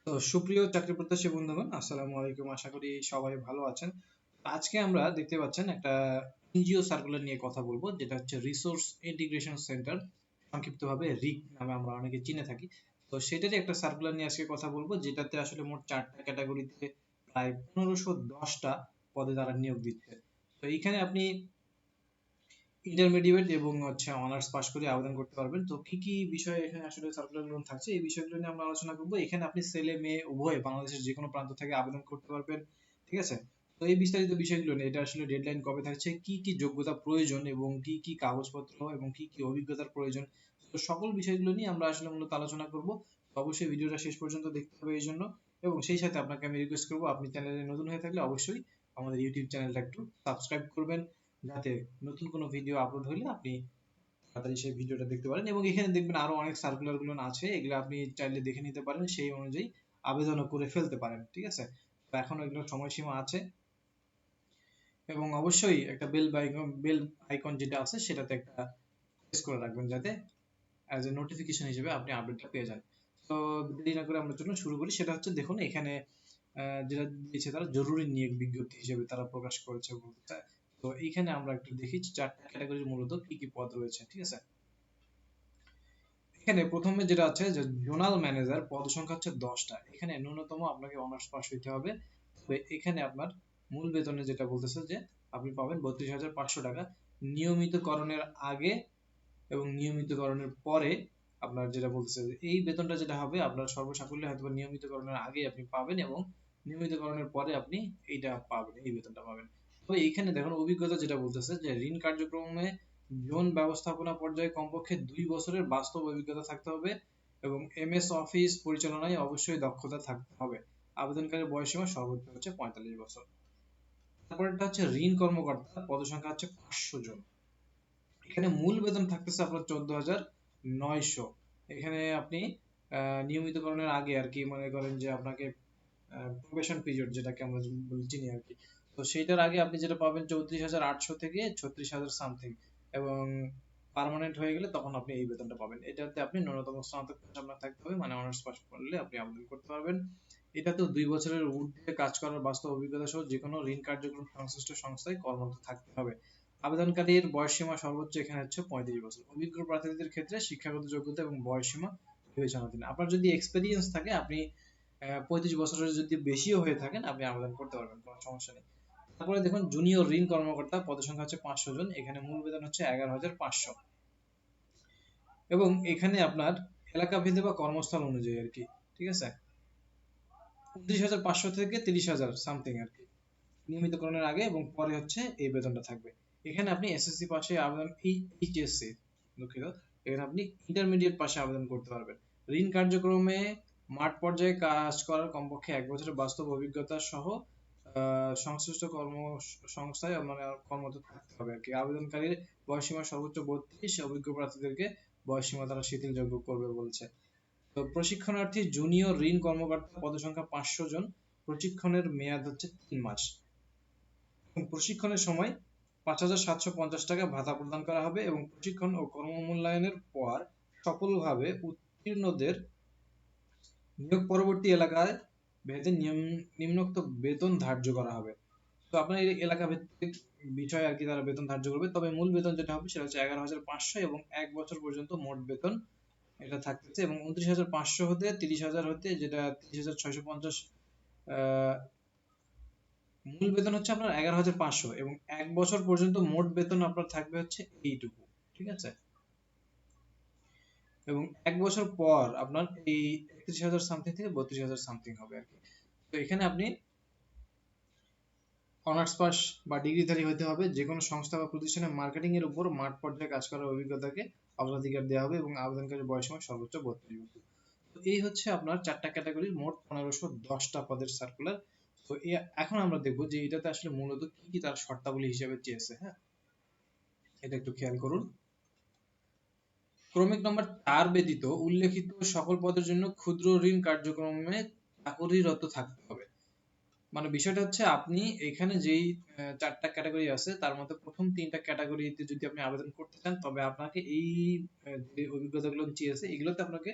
তো সুপ্রিয় চাকরি প্রত্যাশী বন্ধুগণ, আসসালামু আলাইকুম। আশা করি সবাই ভালো আছেন। আজকে আমরা দেখতে পাচ্ছেন একটা এনজিও সার্কুলার নিয়ে কথা বলবো, যেটা হচ্ছে রিসোর্স ইন্টিগ্রেশন সেন্টার, সংক্ষিপ্তভাবে রিক নামে আমরা অনেকে চিনে থাকি। তো সেটারই একটা সার্কুলার নিয়ে আজকে কথা বলবো, যেটাতে আসলে মোট 4টা ক্যাটাগরিতে প্রায় 1510টা পদে তারা নিয়োগ দিচ্ছে। তো এইখানে আপনি ইন্টারমিডিয়েট এবং হচ্ছে অনার্স পাশ করে আবেদন করতে পারবেন। তো কি কি বিষয় এখানে আসলে সার্কুলার থাকছে, এই বিষয়গুলো নিয়ে আমরা আলোচনা করব। এখানে আপনি ছেলে মেয়ে উভয় বাংলাদেশের যে কোনো প্রান্ত থেকে আবেদন করতে পারবেন, ঠিক আছে? তো এই বিস্তারিত বিষয়গুলো নিয়ে, এটা আসলে ডেডলাইন কবে থাকছে, কি কি যোগ্যতা প্রয়োজন এবং কি কি কাগজপত্র এবং কি কি অভিজ্ঞতার প্রয়োজন, তো সকল বিষয়গুলো নিয়ে আমরা আসলে মূলত আলোচনা করব। তো অবশ্যই ভিডিওটা শেষ পর্যন্ত দেখতে হবে এই জন্য। এবং সেই সাথে আপনাকে আমি রিকোয়েস্ট করবো, আপনি চ্যানেলে নতুন হয়ে থাকলে অবশ্যই আমাদের ইউটিউব চ্যানেলটা একটু সাবস্ক্রাইব করবেন, যাতে নতুন কোনো ভিডিও আপলোড হলে আপনি তাড়াতাড়ি সেই ভিডিওটা দেখতে পারেন। এবং এখানে দেখবেন আরো অনেক সার্কুলার গুলো আছে, এগুলো আপনি চাইলে দেখে নিতে পারেন, সেই অনুযায়ী আবেদনও করে ফেলতে পারেন, ঠিক আছে? তো এখন এগুলোর সময়সীমা আছে। এবং অবশ্যই একটা বেল আইকন যেটা আছে সেটাতে একটা প্রেস করে রাখবেন, যাতে অ্যাজ এ নোটিফিকেশন হিসেবে আপনি আপডেটটা পেয়ে যান। তো দেরি না করে আমরা জন্য শুরু করি। সেটা হচ্ছে, দেখুন এখানে যেটা দিয়েছে তারা জরুরি নিয়োগ বিজ্ঞপ্তি হিসেবে তারা প্রকাশ করেছে বলতে। তো এইখানে আমরা একটু দেখি 4টা ক্যাটাগরির মূলত কি কি পদ রয়েছে, ঠিক আছে? এখানে প্রথমে যেটা আছে যে জোনাল ম্যানেজার, পদ সংখ্যা হচ্ছে 10টা। এখানে ন্যূনতম আপনাকে অনার্স পাস হইতে হবে। তবে এখানে আপনার মূল বেতনে যেটা বলতেছে যে আপনি পাবেন 32,500 টাকা নিয়মিতকরণের আগে এবং নিয়মিতকরণের পরে। আপনার যেটা বলতেছে যে এই বেতনটা যেটা হবে আপনার সর্বসাকুল্যে হয়তো নিয়মিতকরণের আগে আপনি পাবেন, এবং নিয়মিতকরণের পরে আপনি এইটা পাবেন, এই বেতনটা পাবেন। তবে এইখানে দেখুন অভিজ্ঞতা যেটা বলতেছে যে ঋণ কার্যক্রমে জোন ব্যবস্থাপনা পর্যায়ে কমপক্ষে 2 বছরের বাস্তব অভিজ্ঞতা থাকতে হবে, এবং এমএস অফিস পরিচালনায় অবশ্যই দক্ষতা থাকতে হবে। আবেদনকারীর বয়সসীমা সর্বোচ্চ হচ্ছে 45 বছর। তারপরটা হচ্ছে ঋণ কর্মকর্তা, পদসংখ্যা হচ্ছে 500 জন। এখানে মূল বেতন থাকতেছে আপনার 14,900। এখানে আপনি নিয়মিতকরণের আগে আর কি, মনে করেন যে আপনাকে প্রবেশন পিরিয়ড যেটাকে আমরা চিনি আর কি, তো সেইটার আগে আপনি যেটা পাবেন 34,800 থেকে 36,000 সামথিং। এবং পার্মানেন্ট হয়ে গেলে তখন আপনি এই বেতনটা পাবেন। এটাতে আপনি ন্যূনতম স্নাতক পাশ আপনার থাকতে হবে, মানে অনার্স পাস করলে আপনি আবেদন করতে পারবেন। এটাতে 2 বছরের ঊর্ধ্বে কাজ করার বাস্তব অভিজ্ঞতা সহ যে কোনো ঋণ কার্যক্রম সংশ্লিষ্ট সংস্থায় কর্মরত থাকতে হবে। আবেদনকারীর বয়সসীমা সর্বোচ্চ এখানে হচ্ছে 35 বছর। অভিজ্ঞ প্রার্থীদের ক্ষেত্রে শিক্ষাগত যোগ্যতা এবং বয়সসীমা বিবেচনাধীন। আপনার যদি এক্সপেরিয়েন্স থাকে, আপনি 35 বছরের যদি বেশিও হয়ে থাকেন, আপনি আবেদন করতে পারবেন, কোনো সমস্যা নেই। তারপরে দেখুন জুনিয়র ঋণ কর্মকর্তা, পদসংখ্যা হচ্ছে 500 জন। এখানে মূল বেতন হচ্ছে 11,500। এবং এখানে আপনার এলাকা ভেদে বা কর্মস্থল অনুযায়ী আর কি, ঠিক আছে, 29,500 থেকে 30,000 সামথিং আর কি নিয়মিতকরণের আগে, এবং পরে হচ্ছে এই বেতনটা থাকবে। এখানে আপনি এসএসসি পাশে আবেদন, এইচএসসি দুঃখিত, এখানে আপনি ইন্টারমিডিয়েট পাশে আবেদন করতে পারবেন। ঋণ কার্যক্রমে মাঠ পর্যায়ে কাজ করার কমপক্ষে 1 বছরের বাস্তব অভিজ্ঞতা সহ সংশ্লিষ্ট সংস্থায় মানে কর্মরত থাকতে হবে আর কি। আবেদনকারীর বয়সসীমা সর্বোচ্চ 32, অভিজ্ঞ প্রার্থীদেরকে বয়সসীমা তারা শিথিলযোগ্য করবে বলছে। তো প্রশিক্ষণার্থী জুনিয়র ঋণ কর্মকর্তা, পদসংখ্যা 500 জন। প্রশিক্ষণের মেয়াদ হচ্ছে 3 মাস। প্রশিক্ষণের সময় 5,750 টাকা ভাতা প্রদান করা হবে, এবং প্রশিক্ষণ ও কর্মমূল্যায়নের পর সফলভাবে উত্তীর্ণদের নিয়োগ পরবর্তী এলাকায় ভেদে নিম্নোক্ত বেতন ধার্য করা হবে। তো আপনার এই এলাকা ভিত্তিক বিষয় আর কি তারা বেতন ধার্য করবে। তবে মূল বেতন যেটা হবে সেটা হচ্ছে 11,500, এবং 1 বছর পর্যন্ত মোট বেতন এটা থাকতেছে। এবং 29,500 হতে 30,000 হতে যেটা 30,650, মূল বেতন হচ্ছে আপনার 11,500, এবং 1 বছর পর্যন্ত মোট বেতন আপনার থাকবে হচ্ছে এইটুকু, ঠিক আছে? এবং 1 বছর পর আপনার এই 31,000 সামথিং থেকে 32,000 সামথিং হবে আর কি। তো এখানে আপনি অনার্স পাস বা ডিগ্রিধারী হতে হবে। যে কোনো সংস্থা বা প্রতিষ্ঠানে মার্কেটিং এর উপর মাঠ পর্যায়ে কাজ করার অভিজ্ঞতাকে অগ্রাধিকার দেওয়া হবে, এবং আবেদনকারীর বয়সসীমা সর্বোচ্চ 32 বছর। তো এই হচ্ছে আপনার 4টা ক্যাটাগরির মোট 1510টা পদের সার্কুলার। তো এখন আমরা দেখবো যে এটাতে আসলে মূলত কি কি তার শর্তাবলী হিসেবে চেয়েছে। হ্যাঁ, এটা একটু খেয়াল করুন। ক্রমিক নম্বর 4 ব্যতীত উল্লেখিত সকল পদের জন্য ক্ষুদ্র ঋণ কার্যক্রমে চাকরিরত থাকতে হবে। মানে বিষয়টা হচ্ছে, আপনি এখানে যেই 4টা ক্যাটাগরি আছে তার মধ্যে প্রথম 3টা ক্যাটাগরিতে যদি আপনি আবেদন করতে চান, তবে আপনাকে এই যে অভিজ্ঞতাগুলো চেয়েছে এগুলোতে আপনাকে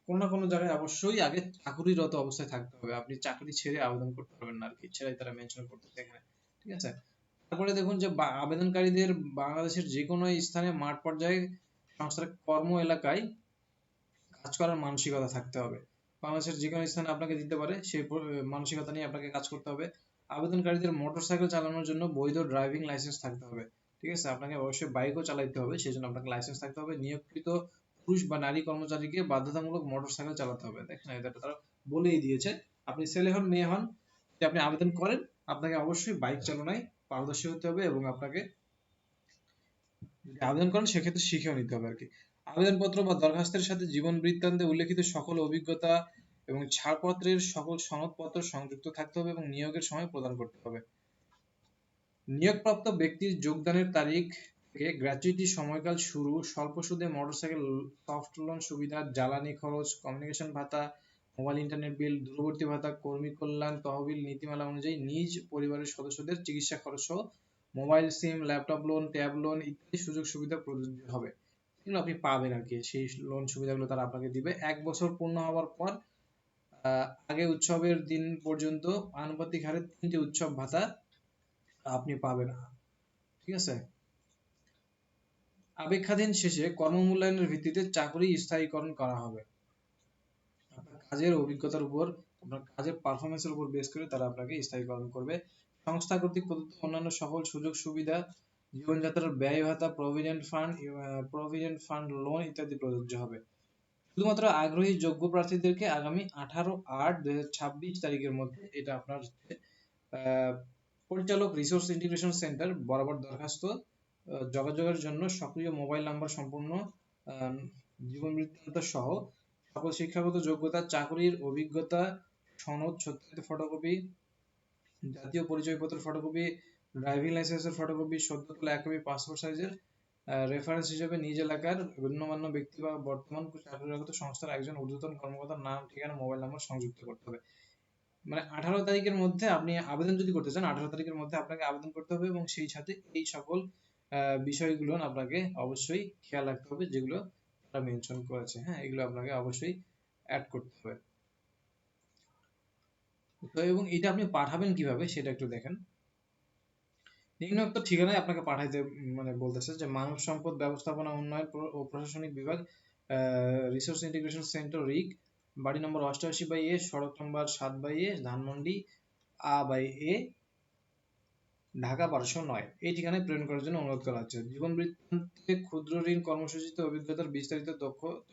কোনো না কোনো জায়গায় অবশ্যই আগে চাকুরিরত অবস্থায় থাকতে হবে, আপনি চাকরি ছেড়ে আবেদন করতে পারবেন না আর কি, সেটাই তারা মেনশন করতেছে এখানে। ঠিক আছে, তারপরে দেখুন যে আবেদনকারীদের বাংলাদেশের যে কোনো স্থানে মাঠ পর্যায়ে সংস্থার কর্ম এলাকায় কাজ করার মানসিকতা থাকতে হবে। বাংলাদেশের যে কোনো স্থানে আপনাকে দিতে পারে, সেই মানসিকতা নিয়ে আপনাকে কাজ করতে হবে। আবেদনকারীদের মোটরসাইকেল চালানোর জন্য বৈধ ড্রাইভিং লাইসেন্স থাকতে হবে। ঠিক আছে, আপনাকে অবশ্যই বাইকও চালাতে হবে, সেই জন্য আপনাকে লাইসেন্স থাকতে হবে। নিয়োগকৃত পুরুষ বা নারী কর্মচারীকে বাধ্যতামূলক মোটরসাইকেল চালাতে হবে। দেখেন এটা তারা বলেই দিয়েছে, আপনি ছেলে হন মেয়ে হন, যদি আপনি আবেদন করেন আপনাকে অবশ্যই বাইক চালানোয় পারদর্শী হতে হবে, এবং আপনাকে যদি আবেদন করেন সেক্ষেত্রে শিখেও নিতে হবে আর কি। আবেদনপত্র বা দরখাস্তের সাথে জীবন বৃত্তান্তে উল্লেখিত সকল অভিজ্ঞতা এবং ছাড়পত্রের সকল সনদপত্র সংযুক্ত থাকতে হবে এবং নিয়োগের সময় প্রদান করতে হবে। নিয়োগপ্রাপ্ত ব্যক্তির যোগদানের তারিখ থেকে গ্র্যাচুইটি সময়কাল শুরু, স্বল্প সুদে মোটরসাইকেল সফট লোন সুবিধা, জ্বালানি খরচ, কমিউনিকেশন ভাতা, মোবাইল ইন্টারনেট বিল, দূরবর্তী ভাতা, কর্মী কল্যাণ তহবিল নীতিমালা অনুযায়ী নিজ পরিবারের সদস্যদের চিকিৎসা খরচ সহ মোবাইল সিম, ল্যাপটপ লোন, ট্যাব লোন ইত্যাদি সুযোগ সুবিধা প্রযোজ্য হবে। এগুলো আপনি পাবেন আর কি, সেই লোন সুবিধাগুলো তারা আপনাকে দিবে। 1 বছর পূর্ণ হওয়ার পর আগে উৎসবের দিন পর্যন্ত আনুপাতিক হারে 3টি উৎসব ভাতা আপনি পাবেন। ঠিক আছে, অপেক্ষাদিন শেষে কর্মমূল্যায়নের ভিত্তিতে চাকরি স্থায়ীকরণ করা হবে। আপনার কাজের অভিজ্ঞতার উপর, আপনার কাজের পারফরমেন্সের উপর বেস করে তারা আপনাকে স্থায়ীকরণ করবে। সংস্থা কর্তৃক প্রদত্ত অন্যান্য সকল সুযোগ সুবিধা, জীবনযাত্রার ব্যয় ভাতা, প্রভিডেন্ট ফান্ড লোন ইত্যাদি প্রযোজ্য হবে। শুধুমাত্র আগ্রহী যোগ্য প্রার্থীদেরকে আগামী 18/8/2026 তারিখের মধ্যে, এটা আপনার পরিচালক রিসোর্স ইন্টিগ্রেশন সেন্টার বরাবর দরখাস্ত যোগাযোগের জন্য সক্রিয় মোবাইল নাম্বার সম্পূর্ণ জীবন বৃত্তান্ত সহ সকল শিক্ষাগত যোগ্যতা, চাকরির অভিজ্ঞতা, সনদ সত্যায়িত ফটোকপি, জাতীয় পরিচয়পত্র ফটোকপি, ড্রাইভিং লাইসেন্সের ফটোকপি, সদ্য তোলা 1 কপি পাসপোর্ট সাইজের রেফারেন্স হিসেবে নিজ এলাকার গণ্যমান্য ব্যক্তি বা বর্তমান চাকরিরত সংস্থার একজন ঊর্ধ্বতন কর্মকর্তার নাম, ঠিকানা, মোবাইল নাম্বার সংযুক্ত করতে হবে। মানে 18 তারিখের মধ্যে আপনি আবেদন যদি করতে চান, 18 তারিখের মধ্যে আপনাকে আবেদন করতে হবে, এবং সেই সাথে এই সকল বিষয়গুলো আপনাকে অবশ্যই খেয়াল রাখতে হবে যেগুলো তারা মেনশন করেছে। হ্যাঁ, এগুলো আপনাকে অবশ্যই অ্যাড করতে হবে। তো এবং এটা আপনি পাঠাবেন কিভাবে সেটা একটু দেখেন। নিম্নোক্ত ঠিকানায় আপনাকে পাঠাইতে মানে বলতেছে যে মানব সম্পদ ব্যবস্থাপনা উন্নয়ন ও প্রশাসনিক বিভাগ, রিসোর্স ইন্টিগ্রেশন সেন্টার রিগ, বাড়ি নম্বর 88/A, সড়ক নম্বর 7/A, ধানমন্ডি A/A, ঢাকা 1209। এই ঠিকানায় প্রেরণ করার জন্য অনুরোধ করা হচ্ছে। জীবন বৃত্তান্তে ক্ষুদ্র ঋণ কর্মসূচিতে অভিজ্ঞতার বিস্তারিত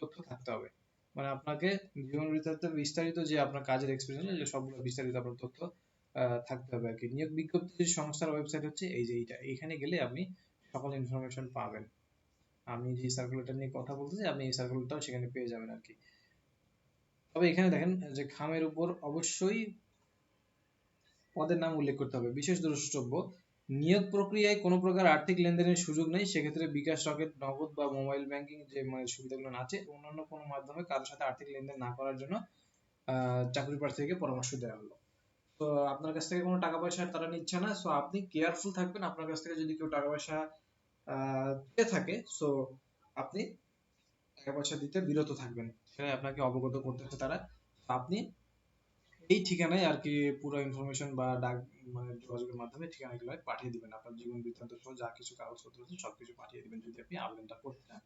তথ্য থাকতে হবে। মানে আপনাকে জীবন বৃত্তান্তে বিস্তারিত যে আপনার কাজের এক্সপিরিয়েন্স, যে সবগুলো বিস্তারিত আপনার তথ্য থাকতে হবে আর কি। নিয়োগ বিজ্ঞপ্তির সংস্থার ওয়েবসাইট হচ্ছে এই যে এইটা, এখানে গেলে আপনি সকল ইনফরমেশন পাবেন। আমি যে সার্কুলারটা নিয়ে কথা বলতেছি আপনি এই সার্কুলারটাও সেখানে পেয়ে যাবেন আর কি। তবে এখানে দেখেন যে খামের উপর অবশ্যই পদের নাম উল্লেখ করতে হবে। বিশেষ দ্রষ্টব্য, নিয়োগ প্রক্রিয়ায় কোনো প্রকার আর্থিক লেনদেনের সুযোগ নেই, সেক্ষেত্রে বিকাশ, রকেট, নগদ বা মোবাইল ব্যাংকিং যে মানে সুবিধাগুলো আছে, অন্যান্য কোনো মাধ্যমে কারোর সাথে আর্থিক লেনদেন না করার জন্য চাকরি প্রার্থীকে পরামর্শ দেওয়া হলো। তো আপনার কাছ থেকে কোনো টাকা পয়সা তারা নিচ্ছে না, সো আপনি কেয়ারফুল থাকবেন। আপনার কাছ থেকে যদি কেউ টাকা পয়সা চেয়ে থাকে, সো আপনি টাকা পয়সা দিতে বিরত থাকবেন, সেটাই আপনাকে অবগত করতেছে তারা। আপনি এই ঠিকানায় আর কি পুরো ইনফরমেশন বা ডাক মানে যোগাযোগের মাধ্যমে ঠিকানাগুলো পাঠিয়ে দিবেন, আপনার জীবন বৃত্তান্ত সহ যা কিছু কাগজপত্র আছে সবকিছু পাঠিয়ে দিবেন যদি আপনি আবেদনটা করতে চান।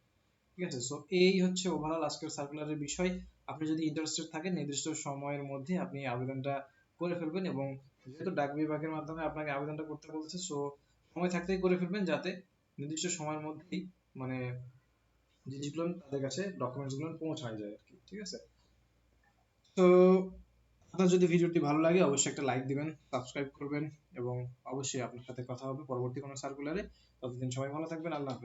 ঠিক আছে, সো এই হচ্ছে ওভারঅল আজকের সার্কুলারের বিষয়। আপনি যদি ইন্টারেস্টেড থাকেন নির্দিষ্ট সময়ের মধ্যে আপনি আবেদনটা করে ফেলবেন, এবং যেহেতু ডাক বিভাগের মাধ্যমে আপনাকে আবেদনটা করতে বলছে, সো সময় থাকতেই করে ফেলবেন যাতে নির্দিষ্ট সময়ের মধ্যেই মানে জিনিসগুলো তাদের কাছে ডকুমেন্টস গুলো পৌঁছায় যায় আর কি। ঠিক আছে, তো আপনার যদি ভিডিওটি ভালো লাগে অবশ্যই একটা লাইক দিবেন, সাবস্ক্রাইব করবেন, এবং অবশ্যই আপনার সাথে কথা হবে পরবর্তী কোনো সার্কুলারে। ততদিন সবাই ভালো থাকবেন, আল্লাহ হাফেজ।